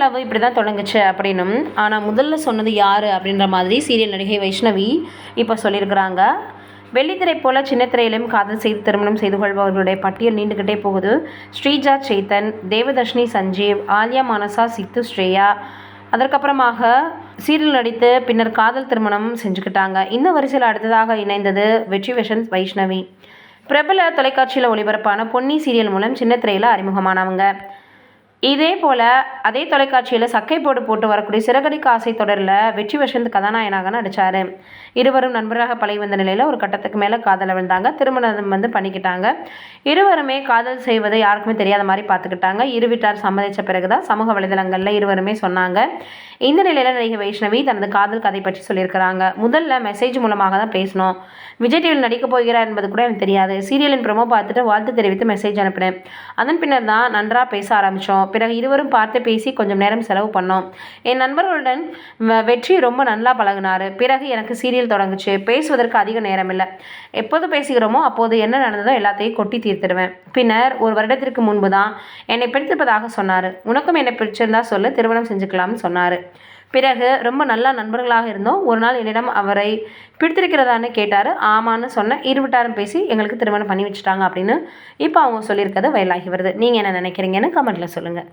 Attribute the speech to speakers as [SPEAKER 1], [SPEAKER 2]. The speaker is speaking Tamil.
[SPEAKER 1] லவ் இப்படி தான் தொடங்குச்சு அப்படின்னும், ஆனால் முதல்ல சொன்னது யார் அப்படின்ற மாதிரி சீரியல் நடிகை வைஷ்ணவி இப்போ சொல்லியிருக்கிறாங்க. வெள்ளித்திரை போல சின்னத்திரையிலும் காதல் செய்து திருமணம் செய்து கொள்பவர்களுடைய பட்டியல் நீண்டுக்கிட்டே போகுது. ஸ்ரீஜா சேத்தன், தேவதர்ஷினி சஞ்சீவ், ஆலியா மானசா, சித்து ஸ்ரேயா, அதற்கப்புறமாக சீரியல் நடித்து பின்னர் காதல் திருமணம் செஞ்சுக்கிட்டாங்க. இந்த வரிசையில் அடுத்ததாக இணைந்தது வெற்றி விஷன் வைஷ்ணவி. பிரபல தொலைக்காட்சியில் ஒளிபரப்பான பொன்னி சீரியல் மூலம் சின்னத்திரையில் அறிமுகமானவங்க. இதே போல் அதே தொலைக்காட்சியில் சக்கை போட்டு வரக்கூடிய சிறகடிக்க ஆசை தொடரில் வெற்றி வசந்த் கதாநாயகனாக நடித்தார். இருவரும் நண்பராக பழகி வந்த நிலையில் ஒரு கட்டத்துக்கு மேலே காதல் விழுந்தாங்க. திருமணம் பண்ணிக்கிட்டாங்க. இருவருமே காதல் செய்வதை யாருக்குமே தெரியாத மாதிரி பார்த்துக்கிட்டாங்க. இரு வீட்டார் சம்மதித்த பிறகுதான் சமூக வலைதளங்களில் இருவருமே சொன்னாங்க. இந்த நிலையில் நடிகை வைஷ்ணவி தனது காதல் கதை பற்றி சொல்லியிருக்கிறாங்க. முதல்ல மெசேஜ் மூலமாக தான் பேசணும். விஜய் டிவியில் நடிக்க போகிறார் என்பது கூட எனக்கு தெரியாது. சீரியலின் ப்ரொமோ பார்த்துட்டு வாழ்த்து தெரிவித்து மெசேஜ் அனுப்பினேன். அதன் பின்னர் தான் நன்றாக பேச ஆரம்பித்தோம். பிறகு இருவரும் பார்த்து பேசி கொஞ்சம் நேரம் செலவு பண்ணோம். என் நண்பர்களுடன் வெற்றி ரொம்ப நல்லா பழகினார். பிறகு எனக்கு சீரியல் தொடங்குச்சு. பேசுவதற்கு அதிக நேரம் இல்லை. எப்போது பேசுகிறோமோ அப்போது என்ன நடந்ததோ எல்லாத்தையும் கொட்டி தீர்த்துடுவேன். பின்னர் ஒரு வருடத்திற்கு முன்பு தான் என்னை பிடித்திருப்பதாக சொன்னார். உனக்கும் என்னை பிடிச்சிருந்தா சொல்லு, திருமணம் செஞ்சுக்கலாம்னு சொன்னார். பிறகு ரொம்ப நல்ல நண்பர்களாக இருந்தோம். ஒரு நாள் என்னிடம் அவரை பிடித்திருக்கிறதான்னு கேட்டார். ஆமான்னு சொன்னேன். இருவிட்டாரும் பேசி எங்களுக்கு திருமணம் பண்ணி வச்சுட்டாங்க அப்படின்னு இப்போ அவங்க சொல்லியிருக்கிறது வயலாகி வருது. நீங்கள் என்ன நினைக்கிறீங்கன்னு கமெண்ட்டில் சொல்லுங்கள்.